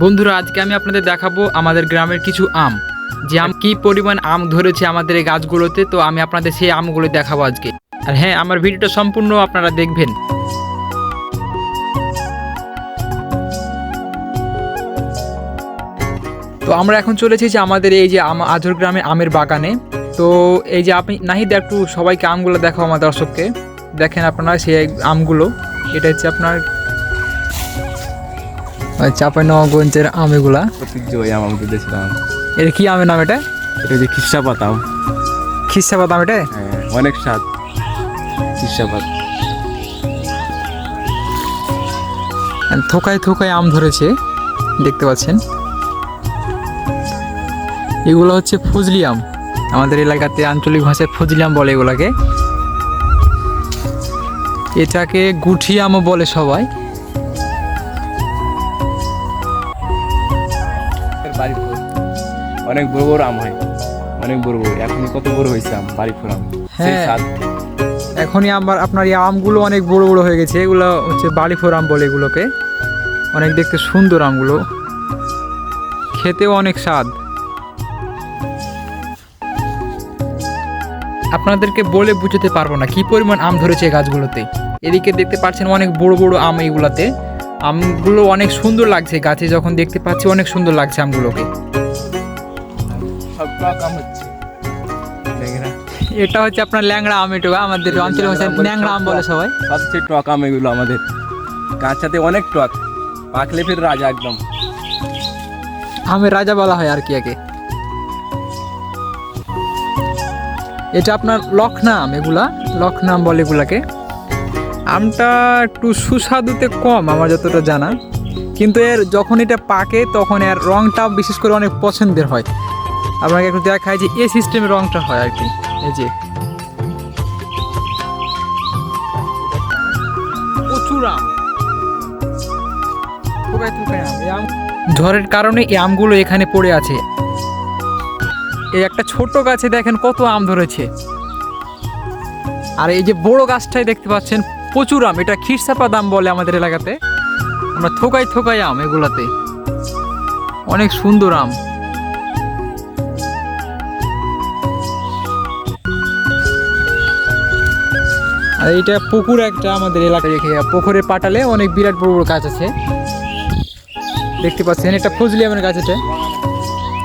বন্ধুরা, আজকে আমি আপনাদের দেখাবো আমাদের গ্রামের কিছু আম, যে আম কি পরিমাণ আম ধরেছে আমাদের এই গাছগুলোতে। তো আমি আপনাদের সেই আমগুলো দেখাবো আজকে। আর হ্যাঁ, আমার ভিডিওটা সম্পূর্ণ আপনারা দেখবেন। তো আমরা এখন চলেছি যে আমাদের এই যে আজর গ্রামে আমের বাগানে। তো এই যে আপনি নাহিদ একটু সবাইকে আমগুলো দেখাও, আমার দর্শককে দেখেন আপনারা সেই আমগুলো। এটা হচ্ছে আপনার চাঁপাইনবাবগঞ্জের আম, এগুলা ঐতিহ্যবাহী আম আমাদের দেশের আম। এটা কি আমের নাম? এটা যে খিসাপাত আম। খিসাপাত আম। এটা অনেক স্বাদ খিসাপাত। থোকায় থোকায় আম ধরেছে, দেখতে পাচ্ছেন। এগুলো হচ্ছে ফজলি আম, আমাদের এলাকাতে আঞ্চলিক ভাষায় ফজলি আম বলে এগুলাকে। এটাকে গুঠি আমও বলে সবাই। অনেক বড় বড় আম হয়, অনেক বড় বড়। এখন কত বড় হয়েছে আম, বাড়ি ফোর আম। হ্যাঁ, এখনই আমার আপনার এই আমগুলো অনেক বড় বড় হয়ে গেছে। এগুলো হচ্ছে বালিফোর আম বলে এগুলোকে। অনেক দেখতে সুন্দর আমগুলো, খেতেও অনেক স্বাদ। আপনাদেরকে বলে বুঝতে পারবো না কি পরিমাণ আম ধরেছে এই গাছগুলোতে। এদিকে দেখতে পাচ্ছেন অনেক বড় বড় আম। এইগুলাতে আমগুলো অনেক সুন্দর লাগছে, গাছে যখন দেখতে পাচ্ছি অনেক সুন্দর লাগছে আমগুলোকে। এটা হচ্ছে আপনার ল্যাংড়া আম। এটা আমাদের অঞ্চলে ল্যাংড়া আম বলে সবাই। সবচেয়ে টক আম এগুলো আমাদের। কাঁচাতে অনেক টক, পাকলে ফের রাজা একদম। আমের রাজা বলা হয় আর কি একে। এটা আপনার লখনা আম, এগুলা লখনা আম বলে এগুলাকে। আমটা একটু সুস্বাদুতে কম আমার যতটা জানা, কিন্তু এর যখন এটা পাকে তখন এর রংটা বিশেষ করে অনেক পছন্দের হয়। আপনাকে একটু দেখায় যে এই সিস্টেমের রংটা হয় আর কি। এই যে প্রচুর আম, ঝড়ের কারণে এই আমগুলো এখানে পড়ে আছে। এই একটা ছোট গাছে দেখেন কত আম ধরেছে। আর এই যে বড় গাছটাই দেখতে পাচ্ছেন প্রচুর আম। এটা খিরসাপাত আম বলে আমাদের এলাকাতে। আমরা থোকাই থোকাই আম এগুলাতে, অনেক সুন্দর আম। আর এইটা পুকুর একটা আমাদের এলাকায় রেখে, পুকুরের পাটালে অনেক বিরাট বড় বড় গাছ আছে দেখতে পাচ্ছেন। এটা ফজলি আমের গাছ এটা।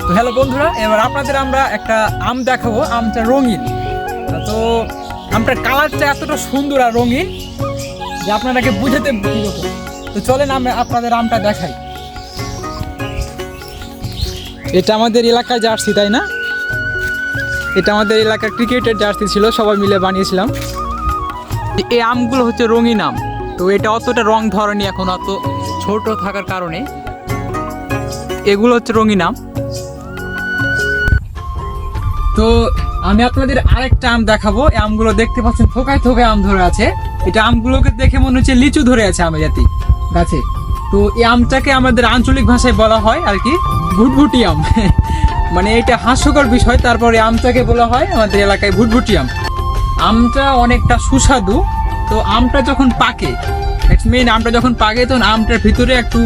তো হ্যালো বন্ধুরা, এবার আপনাদের আমরা একটা আম দেখাবো। আমটা রঙিন, তো আমটার কালারটা এতটা সুন্দর আর রঙিন যে আপনারাকে বুঝাতে কিরকম। তো চলেন আমি আপনাদের আমটা দেখাই। এটা আমাদের এলাকায় জার্সি, তাই না? এটা আমাদের এলাকার ক্রিকেটের জার্সি ছিল, সবাই মিলে বানিয়েছিলাম। এই আমগুলো হচ্ছে রঙিন আম। তো এটা অতটা রং ধরেনি এখন, অত ছোট থাকার কারণে। এগুলো হচ্ছে রঙিন আম। তো আমি আপনাদের আরেকটা আম দেখাবো। এই আমগুলো দেখতে পাচ্ছেন থোকায় থোকায় আম ধরে আছে। এটা আমগুলোকে দেখে মনে হচ্ছে লিচু ধরে আছে আমের জাতি গাছে। তো এই আমটাকে আমাদের আঞ্চলিক ভাষায় বলা হয় আর কি ভুটভুটি আম। মানে এটা হাস্যকর বিষয়, তারপরে আমটাকে বলা হয় আমাদের এলাকায় ভুটভুটি আম। আমটা অনেকটা সুস্বাদু। তো আমটা যখন পাকে, মেইন আমটা যখন পাকে তখন আমটার ভিতরে একটু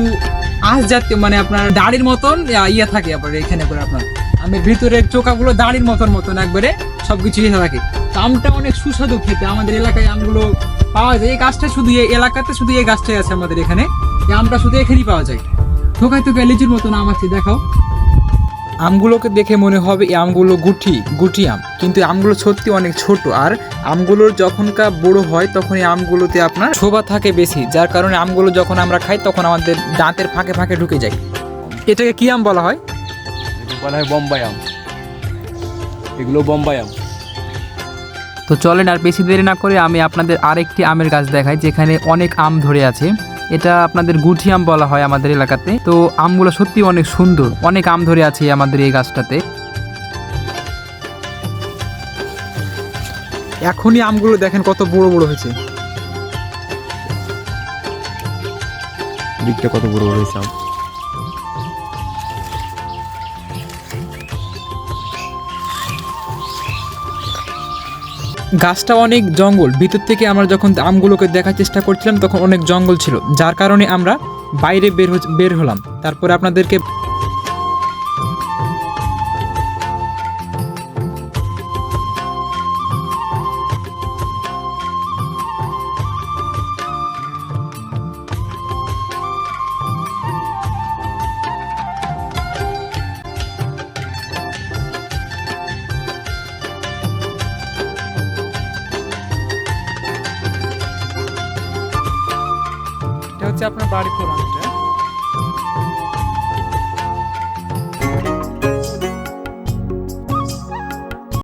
আঁশ জাতীয়, মানে আপনার দাড়ির মতন ইয়ে থাকে। আবার এখানে করে আপনার আমের ভিতরের চোকাগুলো দাড়ির মতন একবারে সবকিছু ইয়ে থাকে। তো আমটা অনেক সুস্বাদু খেতে। আমাদের এলাকায় আমগুলো পাওয়া যায়। এই গাছটা শুধু এই এলাকাতে, শুধু এই গাছটাই আছে আমাদের এখানে। এই আমটা শুধু এখানেই পাওয়া যায়। থোকায় থোকায় লিচুর মতন আম আছে, দেখাও। আমগুলোকে দেখে মনে হবে এই আমগুলো গুটি আম, কিন্তু আমগুলো সত্যি অনেক ছোট। আর আমগুলোর যখনকার বড় হয় তখন এই আমগুলোতে আপনার শোভা থাকে বেশি, যার কারণে আমগুলো যখন আমরা খাই তখন আমাদের দাঁতের ফাঁকে ফাঁকে ঢুকে যায়। এটাকে কি আম বলা হয়? বলা হয় বোম্বাই আম। এগুলো বোম্বাই আম। তো চলেন আর বেশি দেরি না করে আমি আপনাদের আরেকটি আমের গাছ দেখাই, যেখানে অনেক আম ধরে আছে। এটা আপনাদের গুঠি আম বলা হয় আমাদের এলাকাতে। তো আমগুলো সত্যি অনেক সুন্দর, অনেক আম ধরে আছে আমাদের এই গাছটাতে। এখনই আমগুলো দেখেন কত বড় বড় হয়েছে। দিকটা কত বড় বড় হয়েছে আম। গাছটা অনেক জঙ্গল, ভিতর থেকে আমরা যখন আমগুলোকে দেখার চেষ্টা করছিলাম তখন অনেক জঙ্গল ছিল, যার কারণে আমরা বাইরে বের হলাম, তারপরে আপনাদেরকে এটা হচ্ছে আপনার বাড়ি পুরানোটা।